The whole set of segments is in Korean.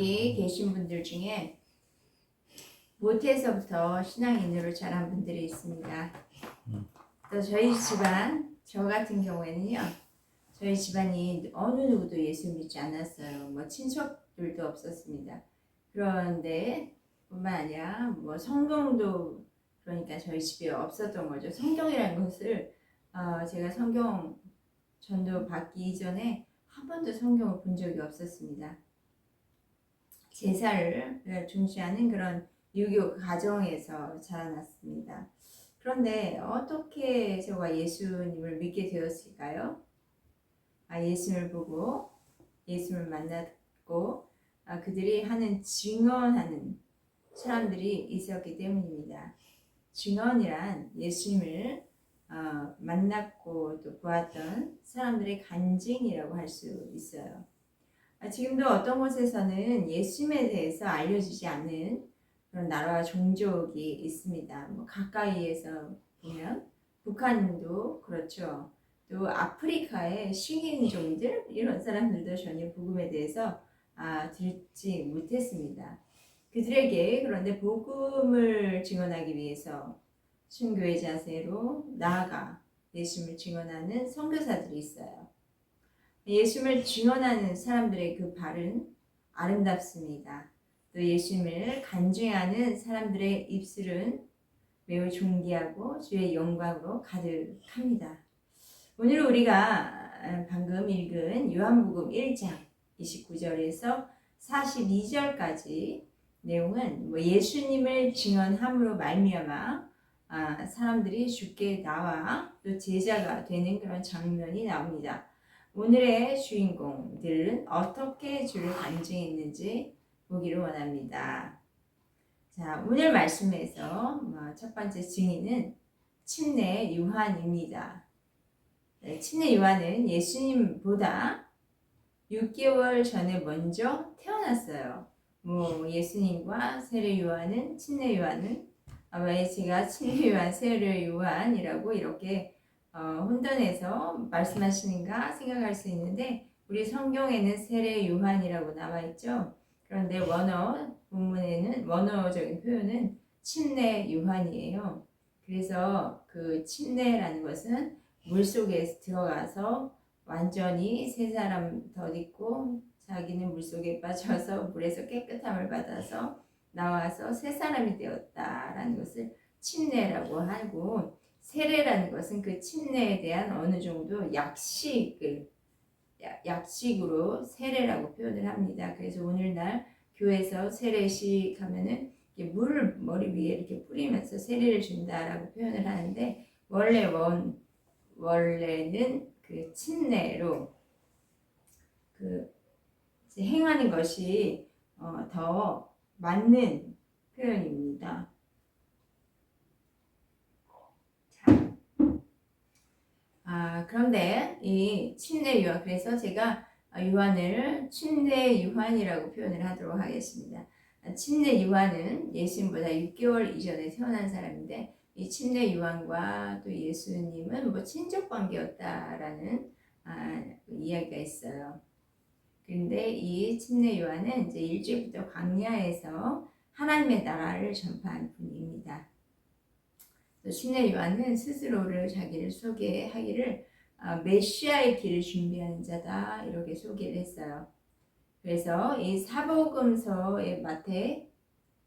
여기 계신 분들 중에 모태에서부터 신앙인으로 자란 분들이 있습니다. 또 저희 집안, 저 같은 경우에는요, 저희 집안이 어느 누구도 예수 믿지 않았어요. 뭐 친척들도 없었습니다. 그런데 뿐만 아니라 뭐 성경도 그러니까 저희 집에 없었던 거죠. 성경이라는 것을 제가 성경 전도 받기 이전에 한 번도 성경을 본 적이 없었습니다. 제사를 중시하는 그런 유교 가정에서 자라났습니다. 그런데 어떻게 제가 예수님을 믿게 되었을까요? 예수님을 보고 예수님을 만났고 그들이 하는 증언하는 사람들이 있었기 때문입니다. 증언이란 예수님을 만났고 또 보았던 사람들의 간증이라고 할 수 있어요. 지금도 어떤 곳에서는 예수님에 대해서 알려지지 않는 그런 나라와 종족이 있습니다. 뭐 가까이에서 보면 북한도 그렇죠. 또 아프리카의 식인종들 이런 사람들도 전혀 복음에 대해서 듣지 못했습니다. 그들에게 그런데 복음을 증언하기 위해서 순교의 자세로 나아가 예수님을 증언하는 선교사들이 있어요. 예수님을 증언하는 사람들의 그 발은 아름답습니다. 또 예수님을 간증하는 사람들의 입술은 매우 존귀하고 주의 영광으로 가득합니다. 오늘 우리가 방금 읽은 요한복음 1장 29절에서 42절까지 내용은 뭐 예수님을 증언함으로 말미암아 사람들이 주께 나와 또 제자가 되는 그런 장면이 나옵니다. 오늘의 주인공들은 어떻게 주를 간증했는지 보기를 원합니다. 자, 오늘 말씀에서 첫 번째 증인은 침례 요한입니다. 침례 요한은 예수님보다 6개월 전에 먼저 태어났어요. 예수님과 세례 요한은 침례 요한은 왜 제가 침례 요한, 세례 요한이라고 이렇게 혼돈해서 말씀하시는가 생각할 수 있는데 우리 성경에는 세례 요한이라고 나와 있죠. 그런데 원어적인 표현은 침례 요한이에요. 그래서 그 침례라는 것은 물속에 들어가서 완전히 새 사람 덧입고 자기는 물속에 빠져서 물에서 깨끗함을 받아서 나와서 새 사람이 되었다라는 것을 침례라고 하고, 세례라는 것은 그 침례에 대한 어느 정도 약식으로 세례라고 표현을 합니다. 그래서 오늘날 교회에서 세례식 하면은 물을 머리 위에 이렇게 뿌리면서 세례를 준다라고 표현을 하는데 원래는 그 침례로 행하는 것이 더 맞는 표현입니다. 그런데 이 침례 요한, 그래서 제가 요한을 침례 요한이라고 표현을 하도록 하겠습니다. 침례 요한은 예수님보다 6개월 이전에 태어난 사람인데 이 침례 요한과 또 예수님은 친족 관계였다라는 이야기가 있어요. 그런데 이 침례 요한은 이제 일찍부터 광야에서 하나님의 나라를 전파한 분입니다. 또 침례 요한은 스스로를 자기를 소개하기를 메시아의 길을 준비하는 자다 이렇게 소개를 했어요. 그래서 이 사복음서의 마태,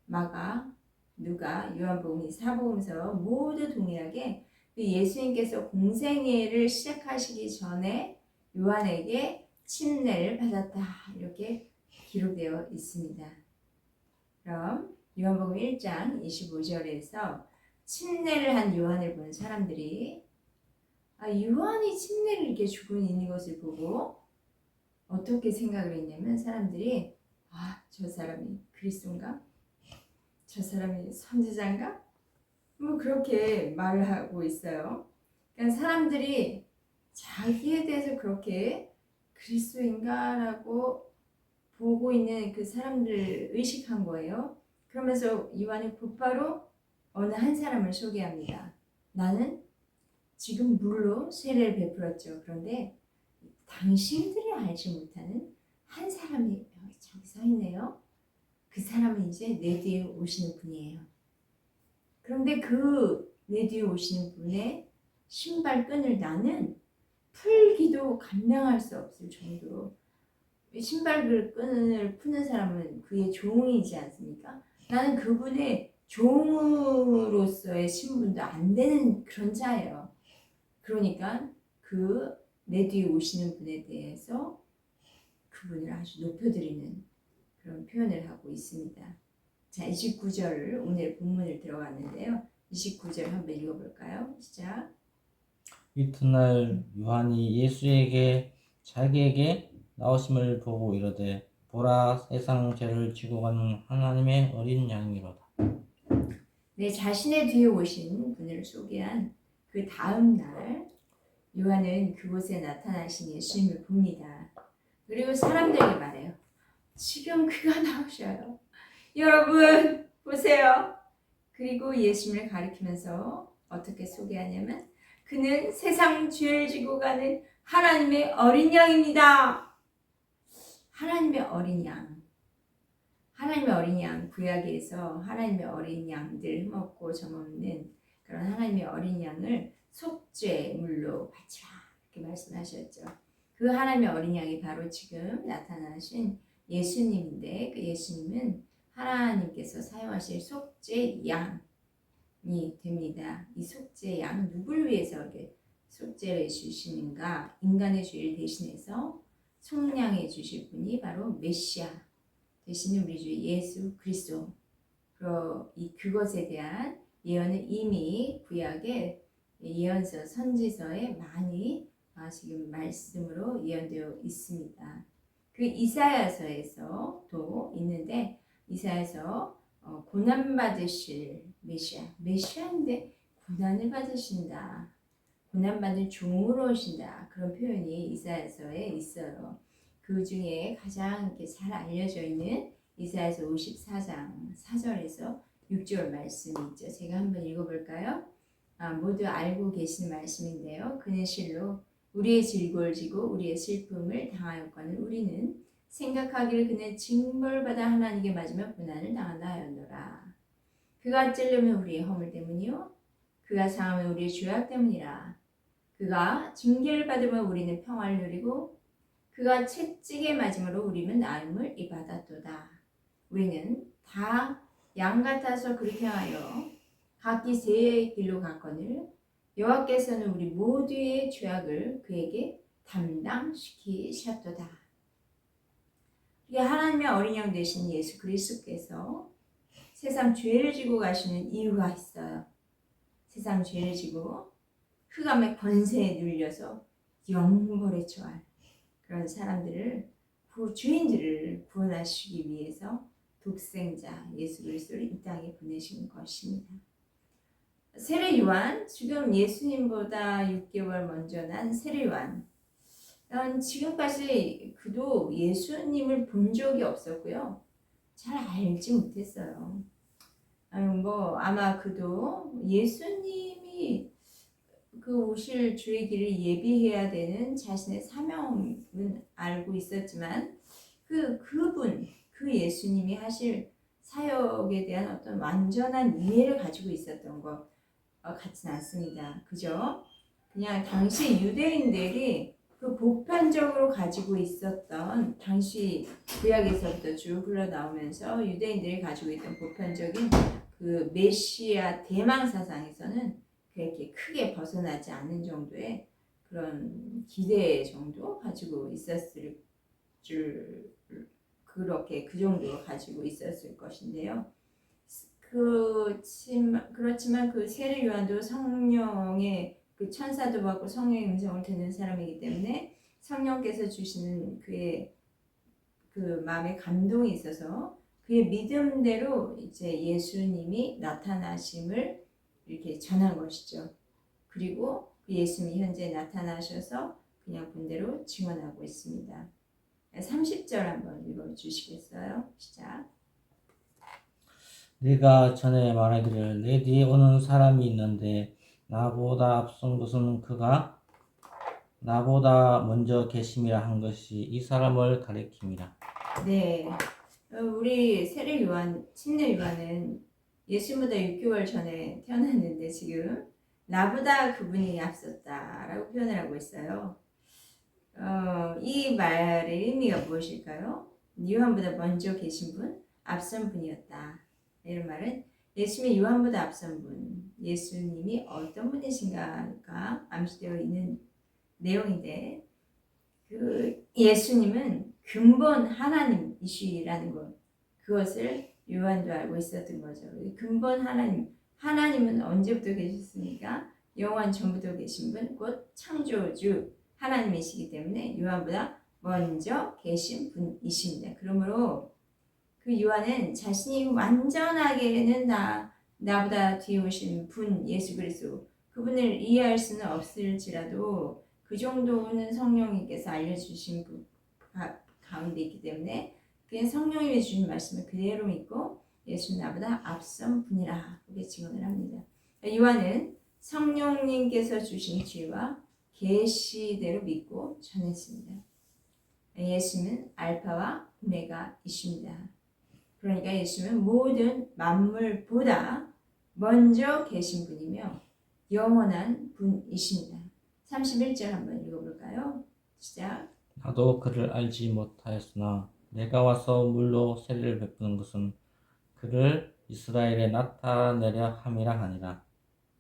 마가, 누가, 요한복음 이 사복음서 모두 동일하게 예수님께서 공생애를 시작하시기 전에 요한에게 침례를 받았다 이렇게 기록되어 있습니다. 그럼 요한복음 1장 25절에서 침례를 한 요한을 본 사람들이 요한이 침례를 이렇게 주고 있는 것을 보고 어떻게 생각을 했냐면 사람들이 저 사람이 그리스도인가? 저 사람이 선지자인가? 그렇게 말을 하고 있어요. 그러니까 사람들이 자기에 대해서 그렇게 그리스도인가라고 보고 있는 그 사람들을 의식한 거예요. 그러면서 요한이 곧바로 어느 한 사람을 소개합니다. 나는 지금 물로 세례를 베풀었죠. 그런데 당신들이 알지 못하는 한 사람이 저기 서 있네요. 그 사람은 이제 내 뒤에 오시는 분이에요. 그런데 그 내 뒤에 오시는 분의 신발끈을 나는 풀기도 감당할 수 없을 정도로, 신발끈을 푸는 사람은 그의 종이지 않습니까? 나는 그분의 종으로서의 신분도 안 되는 그런 자예요. 그러니까 그 내 뒤에 오시는 분에 대해서 그분을 아주 높여드리는 그런 표현을 하고 있습니다. 자, 29절 오늘 본문을 들어갔는데요. 29절 한번 읽어볼까요? 시작. 이튿날 요한이 예수에게 자기에게 나오심을 보고 이르되 보라 세상 죄를 지고 가는 하나님의 어린 양이로다. 내 자신의 뒤에 오신 분을 소개한 그 다음 날 요한은 그곳에 나타나신 예수님을 봅니다. 그리고 사람들에게 말해요. 지금 그가 나오셔요. 여러분 보세요. 그리고 예수님을 가리키면서 어떻게 소개하냐면 그는 세상 죄를 지고 가는 하나님의 어린 양입니다. 하나님의 어린 양. 하나님의 어린 양, 구약에서 하나님의 어린 양들 흠없고 점없는 그런 하나님의 어린 양을 속죄물로 바치라 이렇게 말씀하셨죠. 그 하나님의 어린 양이 바로 지금 나타나신 예수님인데 그 예수님은 하나님께서 사용하실 속죄 양이 됩니다. 이 속죄 양 누구를 위해서 이렇게 속죄를 해주시는가? 인간의 죄를 대신해서 속량해 주실 분이 바로 메시아 되시는 우리 주 예수 그리스도. 그것에 대한 예언은 이미 구약의 예언서 선지서에 많이 지금 말씀으로 예언되어 있습니다. 그 이사야서에서도 있는데 이사야서 고난 받으실 메시아인데 고난을 받으신다. 고난 받은 종으로 오신다. 그런 표현이 이사야서에 있어요. 그 중에 가장 이렇게 잘 알려져 있는 이사야서 54장 4절에서 6절 말씀이 있죠. 제가 한번 읽어볼까요? 모두 알고 계시는 말씀인데요. 그는 실로 우리의 질고를 지고 우리의 슬픔을 당하였거늘 우리는 생각하기를 그는 징벌받아 하나님께 맞으며 고난을 당한다 하였노라. 그가 찔르면 우리의 허물 때문이요 그가 상하면 우리의 죄악 때문이라. 그가 징계를 받으면 우리는 평화를 누리고 그가 채찍에 맞음으로 우리는 나음을 입받았도다. 우리는 다 양 같아서 그렇게 하여 각기 새 길로 갔거늘 여호와께서는 우리 모두의 죄악을 그에게 담당시키셨도다. 이게 하나님의 어린 양 되신 예수 그리스도께서 세상 죄를 지고 가시는 이유가 있어요. 세상 죄를 지고 흑암의 권세에 눌려서 영벌에 처할 그런 사람들을 죄인들을 구원하시기 위해서 독생자 예수 그리스도를 이 땅에 보내신 것입니다. 세례 요한, 지금 예수님보다 6개월 먼저 난 세례 요한. 지금까지 그도 예수님을 본 적이 없었고요. 잘 알지 못했어요. 아마 그도 예수님이 그 오실 주의 길을 예비해야 되는 자신의 사명은 알고 있었지만 그 예수님이 하실 사역에 대한 어떤 완전한 이해를 가지고 있었던 것 같지는 않습니다. 그죠? 그냥 당시 유대인들이 그 보편적으로 가지고 있었던 당시 구약에서부터 쭉 흘러나오면서 유대인들이 가지고 있던 보편적인 그 메시아 대망 사상에서는 그렇게 크게 벗어나지 않는 정도의 그런 기대 정도 가지고 있었을 그렇게 그 정도 가지고 있었을 것인데요. 그렇지만 그 세례 요한도 성령의 그 천사도 받고 성령의 음성을 듣는 사람이기 때문에 성령께서 주시는 그의 그 마음에 감동이 있어서 그의 믿음대로 이제 예수님이 나타나심을 이렇게 전한 것이죠. 그리고 그 예수님이 현재 나타나셔서 그냥 본대로 증언하고 있습니다. 30절 한번 읽어주시겠어요? 시작. 네가 전에 말하기를 내 뒤에 오는 사람이 있는데 나보다 앞선 것은 그가 나보다 먼저 계심이라 한 것이 이 사람을 가리킵니다. 네, 우리 세례 요한, 침례 요한은 예수보다 6개월 전에 태어났는데 지금 나보다 그분이 앞섰다라고 표현을 하고 있어요. 이 말의 의미가 무엇일까요? 요한보다 먼저 계신 분, 앞선 분이었다. 이런 말은 예수님이 요한보다 앞선 분, 예수님이 어떤 분이신가가 암시되어 있는 내용인데 그 예수님은 근본 하나님이시라는 것, 그것을 요한도 알고 있었던 거죠. 근본 하나님은 언제부터 계셨습니까? 영원 전부터 계신 분, 곧 창조주 하나님이시기 때문에 요한보다 먼저 계신 분이십니다. 그러므로 그 요한은 자신이 완전하게는 나보다 뒤에 오신 분 예수 그리스도 그분을 이해할 수는 없을지라도 그 정도는 성령님께서 알려주신 분 가운데 있기 때문에 그냥 성령님이 주신 말씀을 그대로 믿고 예수는 나보다 앞선 분이라 그렇게 증언을 합니다. 요한은 성령님께서 주신 지혜와 계시대로 믿고 전했습니다. 예수는 알파와 오메가이십니다. 그러니까 예수는 모든 만물보다 먼저 계신 분이며 영원한 분이십니다. 31절 한번 읽어볼까요? 시작. 나도 그를 알지 못하였으나 내가 와서 물로 세례를 베푸는 것은 그를 이스라엘에 나타내려 함이라 하니라.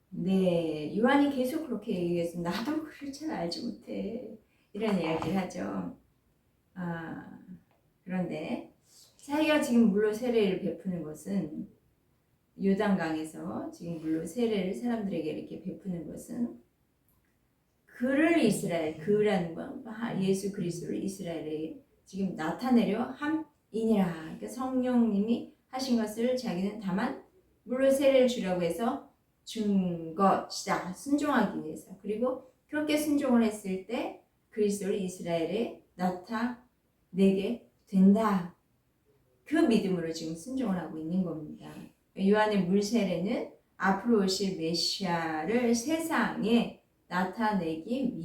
네, 요한이 계속 그렇게 얘기해서 나도 그를 잘 알지 못해 이런 이야기를 하죠. 그런데 자기가 지금 물로 세례를 베푸는 것은 요단강에서 지금 물로 세례를 사람들에게 이렇게 베푸는 것은 그를 이스라엘, 그라는 건 예수 그리스도를 이스라엘에 지금 나타내려 함이니라. 그러니까 성령님이 하신 것을 자기는 다만 물로 세례를 주려고 해서 준 것이다. 순종하기 위해서. 그리고 그렇게 순종을 했을 때 그리스도를 이스라엘에 나타내게 된다. 그 믿음으로 지금 순종을 하고 있는 겁니다. 요한의 물 세례는 앞으로 오실 메시아를 세상에 나타내기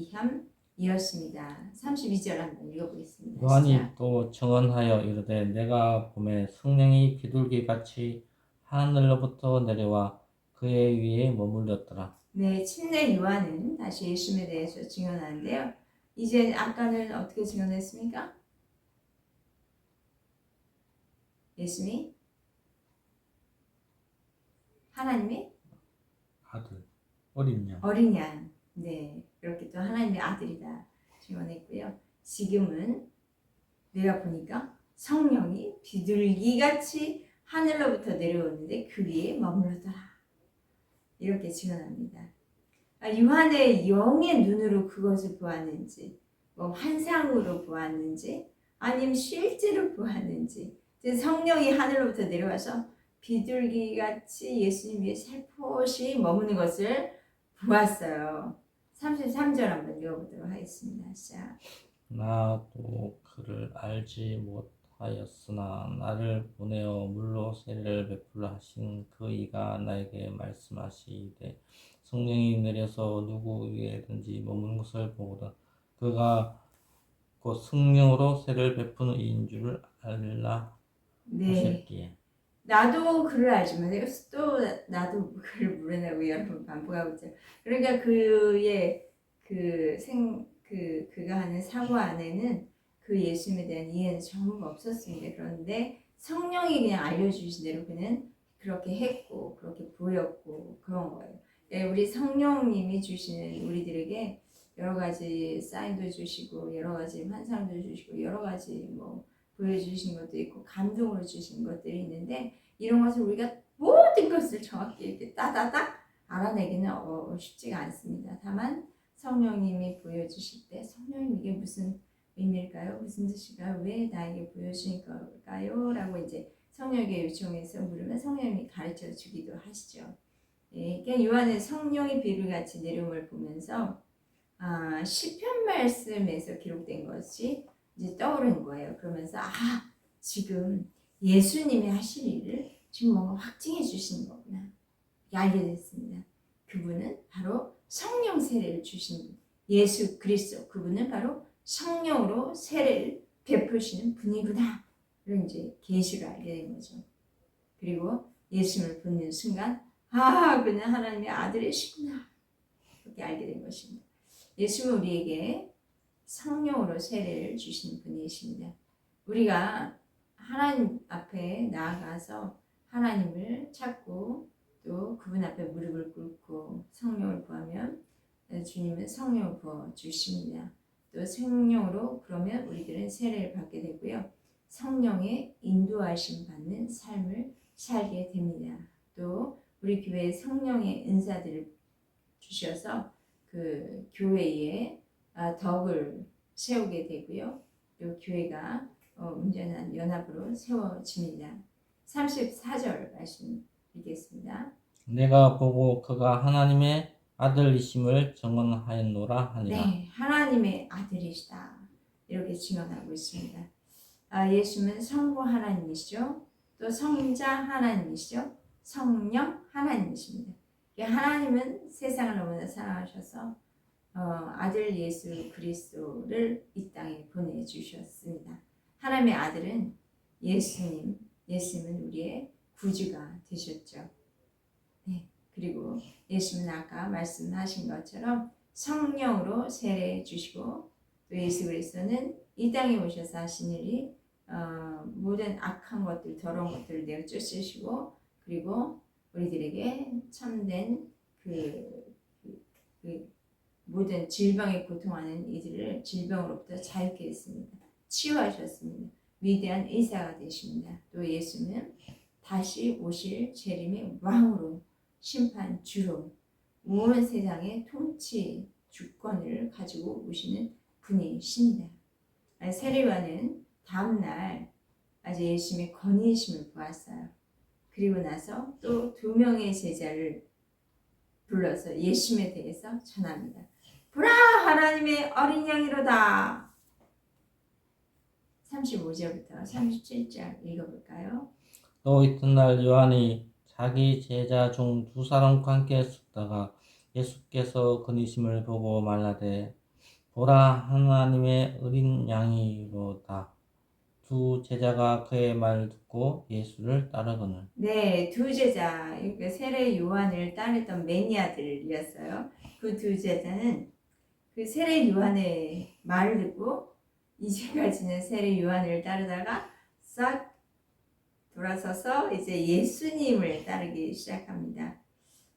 위함이었습니다. 32절 한번 읽어보겠습니다. 요한이 시작. 또 증언하여 이르되 내가 보매 성령이 비둘기같이 하늘로부터 내려와 그의 위에 머물렀더라. 네, 침례 요한은 다시 예수님에 대해서 증언하는데요. 이제 아까는 어떻게 증언했습니까? 예수님이 하나님의 아들, 어린 양. 어린 양. 네, 이렇게 또 하나님의 아들이다 증언했고요. 지금은 내가 보니까 성령이 비둘기같이 하늘로부터 내려오는데 그 위에 머물렀더라. 이렇게 증언합니다. 요한의 영의 눈으로 그것을 보았는지, 뭐 환상으로 보았는지, 아니면 실제로 보았는지, 성령이 하늘로부터 내려와서 비둘기같이 예수님 위에 살포시 머무는 것을 보았어요. 33절 한번 읽어보도록 하겠습니다. 시작. 나도 그를 알지 못하였으나 나를 보내어 물로 세례를 베풀라 하신 그 이가 나에게 말씀하시되 성령이 내려서 누구 위에든지 머무는 것을 보거든 그가 곧 성령으로 세례를 베푸는 이인 줄을 알라 하셨기에. 나도 그를 알지만 또 나도 그를 물어내고 여러 번 반복하고 있죠. 그러니까 그의 그가 하는 사고 안에는 그 예수님에 대한 이해는 전부 없었습니다. 그런데 성령이 그냥 알려주신 대로 그는 그렇게 했고 그렇게 보였고 그런 거예요. 우리 성령님이 주시는 우리들에게 여러 가지 사인도 주시고 여러 가지 환상도 주시고 여러 가지 뭐 보여주신 것도 있고 감동으로 주신 것들이 있는데 이런 것을 우리가 모든 것을 정확히 이렇게 따다닥 알아내기는 쉽지가 않습니다. 다만 성령님이 보여주실 때 성령님 이게 무슨 의미일까요? 무슨 뜻일까요? 왜 나에게 보여주신 걸까요? 라고 이제 성령에게 요청해서 물으면 성령님이 가르쳐 주기도 하시죠. 그러니까 요한은 성령이 비둘기같이 내려옴을 보면서 시편 말씀에서 기록된 것이 이제 떠오른 거예요. 그러면서 지금 예수님이 하실 일을 지금 뭔가 확증해 주시는 거구나. 알게 됐습니다. 그분은 바로 성령 세례를 주신 분. 예수 그리스도 그분은 바로 성령으로 세례를 베푸시는 분이구나 이제 계시를 알게 된 거죠. 그리고 예수님을 보는 순간 그는 하나님의 아들이시구나 그렇게 알게 된 것입니다. 예수는 우리에게 성령으로 세례를 주신 분이십니다. 우리가 하나님 앞에 나아가서 하나님을 찾고 또 그분 앞에 무릎을 꿇고 성령을 구하면 주님은 성령을 부어 주십니다. 또 성령으로 그러면 우리들은 세례를 받게 되고요. 성령의 인도하심 받는 삶을 살게 됩니다. 또 우리 교회에 성령의 은사들을 주셔서 그 교회에 덕을 세우게 되고요. 또 교회가 온전한 연합으로 세워집니다. 34절 말씀 읽겠습니다. 내가 보고 그가 하나님의 아들이심을 증언하였노라 하니라. 네, 하나님의 아들이시다. 이렇게 증언하고 있습니다. 예수는 성부 하나님이시죠. 또 성자 하나님이시죠. 성령 하나님이십니다. 하나님은 세상을 너무나 사랑하셔서 아들 예수 그리스도를 이 땅에 보내주셨습니다. 하나님의 아들은 예수님은 우리의 구주가 되셨죠. 네, 그리고 예수님은 아까 말씀하신 것처럼 성령으로 세례해 주시고 또 예수 그리스도는 이 땅에 오셔서 하신 일이 모든 악한 것들, 더러운 것들을 내어 쫓으시고 그리고 우리들에게 참된 그 모든 질병에 고통하는 이들을 질병으로부터 자유케 했습니다. 치유하셨습니다. 위대한 의사가 되십니다. 또 예수는 다시 오실 재림의 왕으로 심판주로 온 세상의 통치 주권을 가지고 오시는 분이십니다. 세례요한은 다음날 아주 예수님의 건의심을 보았어요. 그리고 나서 또 2명의 제자를 불러서 예수님에 대해서 전합니다. 보라 하나님의 어린 양이로다. 35절부터 37절 읽어볼까요? 또 이튿날 요한이 자기 제자 중 2사람과 함께 섰다가 예수께서 건의심을 보고 말하되 보라 하나님의 어린 양이로다. 2 제자가 그의 말을 듣고 예수를 따르거늘. 네, 2 제자, 세례 요한을 따르던 매니아들이었어요. 그 2 제자는 그 세례 요한의 말을 듣고 이제까지는 세례 요한을 따르다가 싹 돌아서서 이제 예수님을 따르기 시작합니다.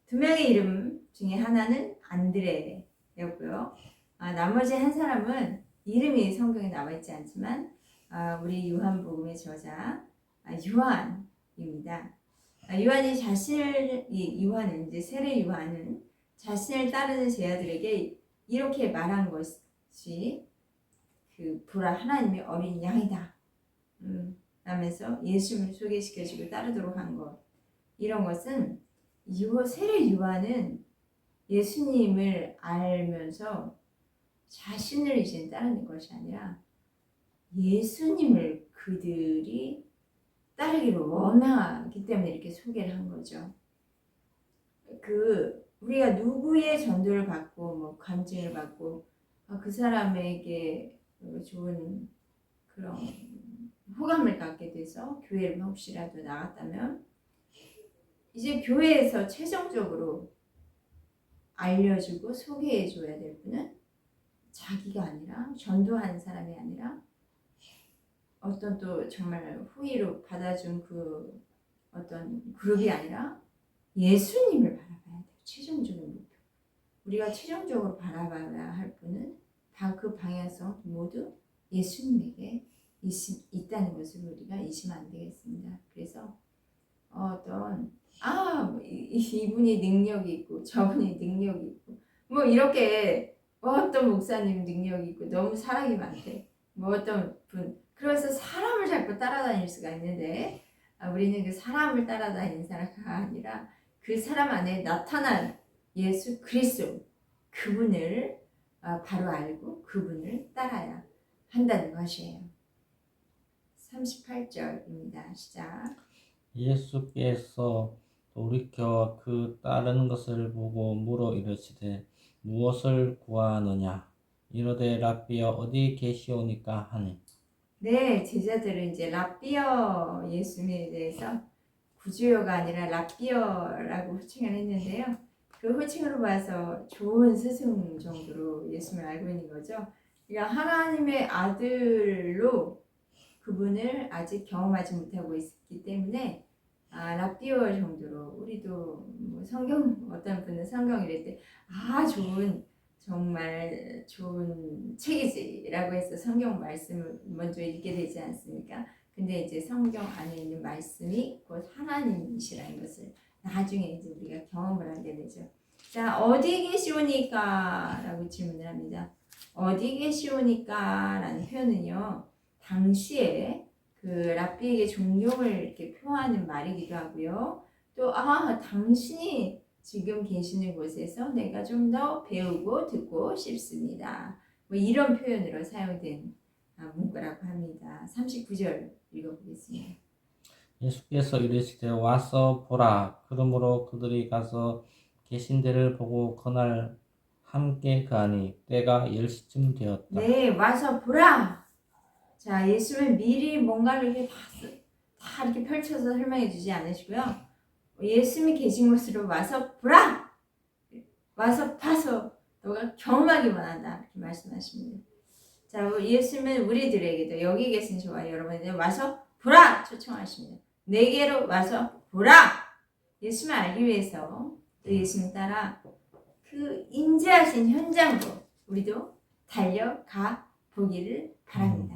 2명의 이름 중에 하나는 안드레였고요. 나머지 한 사람은 이름이 성경에 나와 있지 않지만 우리 요한복음의 저자 요한입니다. 요한은 이제 세례 요한은 자신을 따르는 제자들에게 이렇게 말한 것이 보라 하나님의 어린 양이다. 라면서 예수님을 소개시켜주고 따르도록 한 것. 이런 것은 세례 요한은 예수님을 알면서 자신을 이제 따르는 것이 아니라 예수님을 그들이 따르기를 원하기 때문에 이렇게 소개를 한 거죠. 우리가 누구의 전도를 받고 간증을 받고 그 사람에게 좋은 그런 호감을 갖게 돼서 교회를 혹시라도 나갔다면 이제 교회에서 최종적으로 알려주고 소개해줘야 될 분은 자기가 아니라 전도한 사람이 아니라 어떤 또 정말 후의로 받아준 그 어떤 그룹이 아니라 예수님을 바라봐야 돼요. 최종적인 목표. 우리가 최종적으로 바라봐야 할 분은 다 그 방향성 모두 예수님에게 있다는 것을 우리가 잊으면 안 되겠습니다. 그래서 이분이 능력이 있고 저분이 능력이 있고 이렇게 어떤 목사님 능력이 있고 너무 사랑이 많대. 어떤 분 그래서 사람을 자꾸 따라다닐 수가 있는데 우리는 그 사람을 따라다니는 사람가 아니라 그 사람 안에 나타난 예수 그리스도 그분을 바로 알고 그분을 따라야 한다는 것이에요. 38절입니다. 시작. 예수께서 돌이켜 그 따르는 것을 보고 물어 이르시되 무엇을 구하느냐 이르되 랍비여 어디 계시오니까 하니. 네, 제자들은 이제 랍비어 예수님에 대해서 구주여가 아니라 랍비어라고 호칭을 했는데요. 그 호칭으로 봐서 좋은 스승 정도로 예수님을 알고 있는 거죠. 그러니까 하나님의 아들로 그분을 아직 경험하지 못하고 있기 때문에 랍비어 정도로 우리도 뭐 성경 어떤 분은 성경 이럴 때 좋은 정말 좋은 책이지라고 해서 성경 말씀을 먼저 읽게 되지 않습니까? 근데 이제 성경 안에 있는 말씀이 곧 하나님이시라는 것을 나중에 이제 우리가 경험을 하게 되죠. 자, 어디 계시오니까? 라고 질문을 합니다. 어디 계시오니까? 라는 표현은요, 당시에 그 랍비에게 존경을 이렇게 표하는 말이기도 하고요. 또, 당신이 지금 계시는 곳에서 내가 좀 더 배우고 듣고 싶습니다. 뭐 이런 표현으로 사용된 문구라고 합니다. 39절 읽어보겠습니다. 예수께서 이르시되 와서 보라. 그러므로 그들이 가서 계신 데를 보고 그날 함께 가니 때가 10시쯤 되었다. 네, 와서 보라. 자, 예수는 미리 뭔가를 이렇게 다 이렇게 펼쳐서 설명해 주지 않으시고요. 예수님이 계신 곳으로 와서 보라. 와서 봐서 너가 경험하기만 한다. 이렇게 말씀하십니다. 자, 예수님은 우리들에게도 여기 계신 저와 여러분에게 와서 보라 초청하십니다. 내게로 와서 보라. 예수님을 알기 위해서 또 예수님 따라 그 인재하신 현장으로 우리도 달려가 보기를 바랍니다.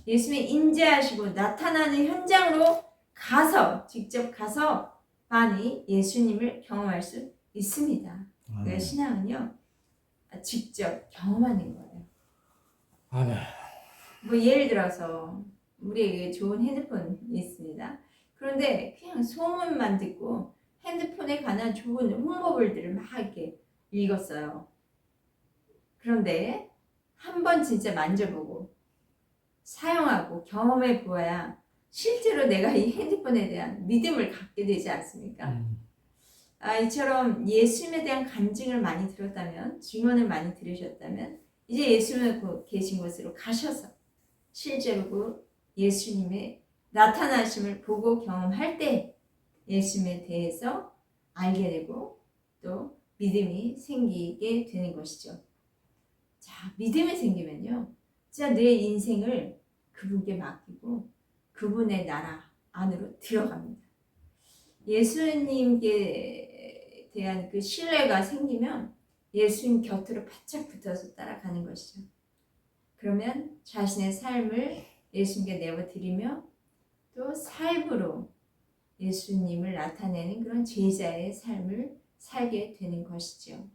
예수님이 인재하시고 나타나는 현장으로 가서 직접 가서 많이 예수님을 경험할 수 있습니다. 그 신앙은요 직접 경험하는 거예요. 아멘. 뭐 예를 들어서 우리에게 좋은 핸드폰이 있습니다. 그런데 그냥 소문만 듣고 핸드폰에 관한 좋은 홍보글들을 막 이렇게 읽었어요. 그런데 한번 진짜 만져보고 사용하고 경험해 보아야 실제로 내가 이 핸드폰에 대한 믿음을 갖게 되지 않습니까? 이처럼 예수님에 대한 간증을 많이 들었다면, 증언을 많이 들으셨다면 이제 예수님 계신 곳으로 가셔서 실제로 그 예수님의 나타나심을 보고 경험할 때 예수님에 대해서 알게 되고 또 믿음이 생기게 되는 것이죠. 자, 믿음이 생기면요, 진짜 내 인생을 그분께 맡기고 그분의 나라 안으로 들어갑니다. 예수님께 대한 그 신뢰가 생기면 예수님 곁으로 바짝 붙어서 따라가는 것이죠. 그러면 자신의 삶을 예수님께 내어드리며 또 삶으로 예수님을 나타내는 그런 제자의 삶을 살게 되는 것이죠.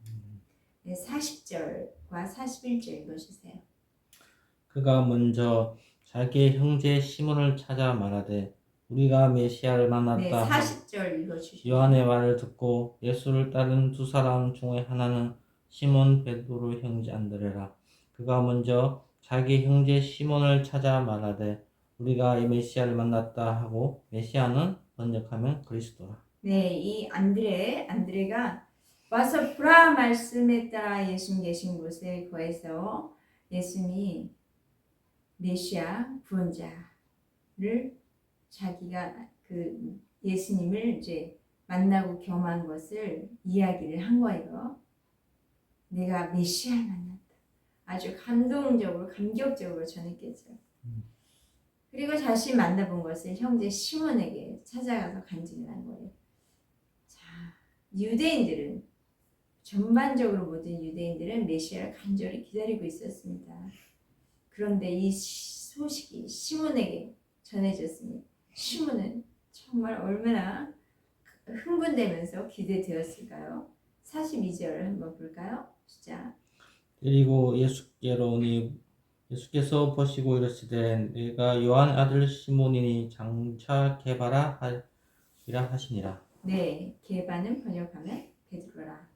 40절과 41절 읽어주세요. 그가 먼저 자기의 형제 시몬을 찾아 말하되 우리가 메시아를 만났다. 40절 읽어주시죠. 요한의 말을 듣고 예수를 따른 두 사람 중에 하나는 시몬 베드로 형제 안드레라. 그가 먼저 자기 형제 시몬을 찾아 말하되 우리가 이 메시아를 만났다 하고, 메시아는 번역하면 그리스도라. 네, 이 안드레가 와서 보라 말씀에 따라 예수님 계신 곳에 거해서 예수님이 메시아 구원자를 자기가 그 예수님을 이제 만나고 경험한 것을 이야기를 한 거예요. 내가 메시아를 만났다. 아주 감동적으로 감격적으로 전했겠죠. 그리고 자신이 만나본 것을 형제 시몬에게 찾아가서 간증을 한 거예요. 자, 유대인들은 전반적으로 모든 유대인들은 메시아를 간절히 기다리고 있었습니다. 그런데 이 소식이 시몬에게 전해졌으니 시몬은 정말 얼마나 흥분되면서 기대되었을까요? 42절을 한번 볼까요? 시작. 그리고 예수께로 오니 예수께서 보시고 이르시되 내가 요한의 아들 시몬이니 장차 게바라 하리라 하시니라. 네, 게바는 번역하면 베드로라.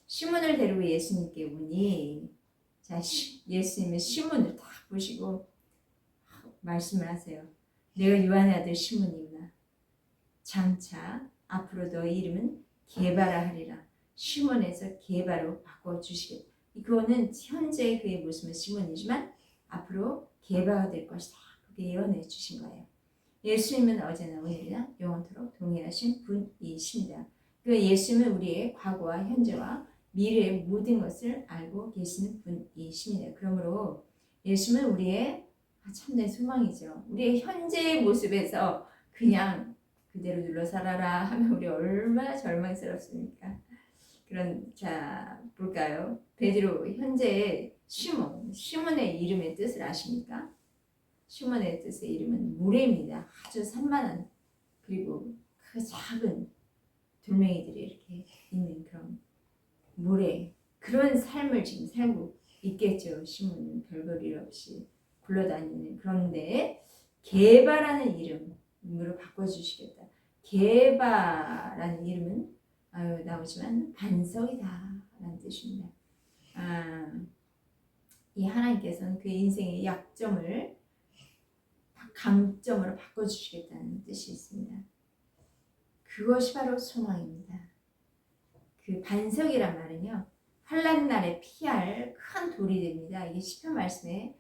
시몬을 데리고 예수님께 오니, 자, 예수님은 시몬을 딱 보시고 말씀을 하세요. 내가 요한의 아들 시몬이구나. 장차 앞으로 너의 이름은 게바라 하리라. 시몬에서 게바로 바꿔주시겠다. 그거는 현재 그의 모습은 시몬이지만 앞으로 게바가 될 것이다. 예언해 주신 거예요. 예수님은 어제나 오늘이나 영원토록 동일하신 분이십니다. 그 예수님은 우리의 과거와 현재와 미래의 모든 것을 알고 계시는 분이십니다. 그러므로 예수님은 우리의 참된 소망이죠. 우리의 현재의 모습에서 그냥 그대로 눌러 살아라 하면 우리 얼마나 절망스럽습니까? 자 볼까요? 베드로 현재의 시몬의 이름의 뜻을 아십니까? 시몬의 뜻의 이름은 모래입니다. 아주 산만한 그리고 그 작은 돌멩이들이 이렇게 있는 그런 모래, 그런 삶을 지금 살고 있겠죠. 시몬은 별볼 일 없이 굴러다니는. 그런데 게바라는 이름으로 바꿔주시겠다. 게바라는 이름은 나오지만 반석이다 라는 뜻입니다. 이 하나님께서는 그 인생의 약점을 강점으로 바꿔주시겠다는 뜻이 있습니다. 그것이 바로 소망입니다. 그 반석이란 말은요, 환난 날에 피할 큰 돌이 됩니다. 이게 시편 말씀에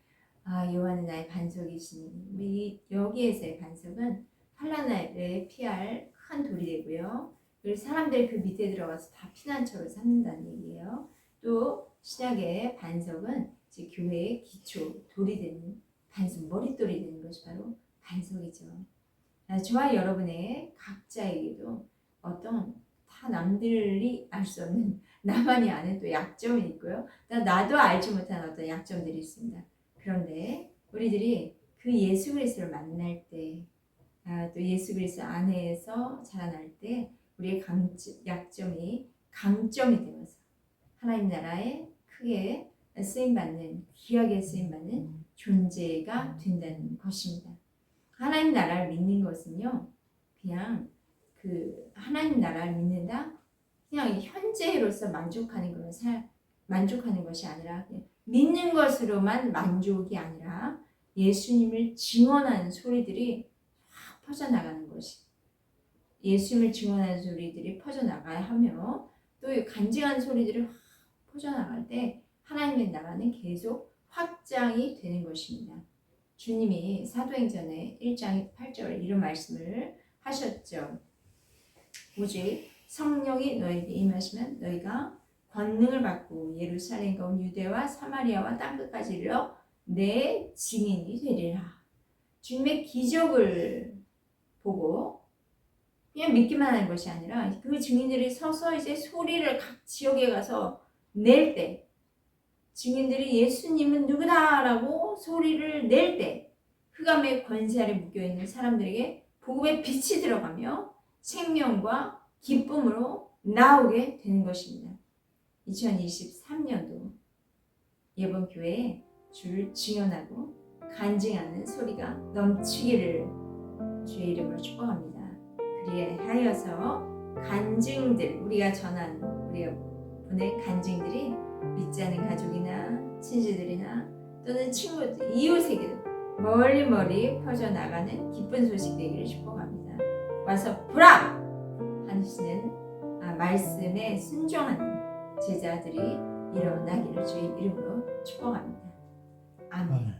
여호와는 나의 반석이시니, 여기에서의 반석은 환난 날에 피할 큰 돌이 되고요. 그리고 사람들이 그 밑에 들어가서 다 피난처로 삼는다는 얘기예요. 또 신약의 반석은 이제 교회의 기초, 돌이 되는 반석, 머릿돌이 되는 것이 바로 반석이죠. 저와 여러분의 각자에게도 어떤 다 남들이 알 수 없는 나만이 아는 또 약점이 있고요. 나도 알지 못한 어떤 약점들이 있습니다. 그런데 우리들이 그 예수 그리스도를 만날 때, 또 예수 그리스도 안에서 자라날 때 우리의 약점이 강점이 되어서 하나님 나라에 크게 쓰임받는, 귀하게 쓰임받는 존재가 된다는 것입니다. 하나님 나라를 믿는 것은요, 그냥 그 하나님 나라를 믿는다, 그냥 현재로서 만족하는 것이 아니라 그냥 믿는 것으로만 만족이 아니라 예수님을 증언하는 소리들이 확 퍼져나가는 것이, 예수님을 증언하는 소리들이 퍼져나가야 하며, 또 간증하는 소리들이 확 퍼져나갈 때 하나님의 나라는 계속 확장이 되는 것입니다. 주님이 사도행전의 1장 8절 이런 말씀을 하셨죠. 오직 성령이 너에게 임하시면 너희가 권능을 받고 예루살렘과 온 유대와 사마리아와 땅끝까지 이르러 내 증인이 되리라. 주님의 기적을 보고 그냥 믿기만 하는 것이 아니라 그 증인들이 서서 이제 소리를 각 지역에 가서 낼 때, 증인들이 예수님은 누구다라고 소리를 낼 때, 흑암의 권세 아래 묶여있는 사람들에게 복음의 빛이 들어가며 생명과 기쁨으로 나오게 되는 것입니다. 2023년도 예번교회에 주를 증언하고 간증하는 소리가 넘치기를 주의 이름으로 축복합니다. 그리하여서 간증들, 우리가 전한, 우리가 보낸 간증들이 믿지 않는 가족이나 친지들이나 또는 친구들, 이웃에게도 멀리 퍼져나가는 기쁜 소식 되기를 축복합니다. 와서 보라! 하시는 말씀에 순종하는 제자들이 일어나기를 주의 이름으로 축복합니다. 아멘.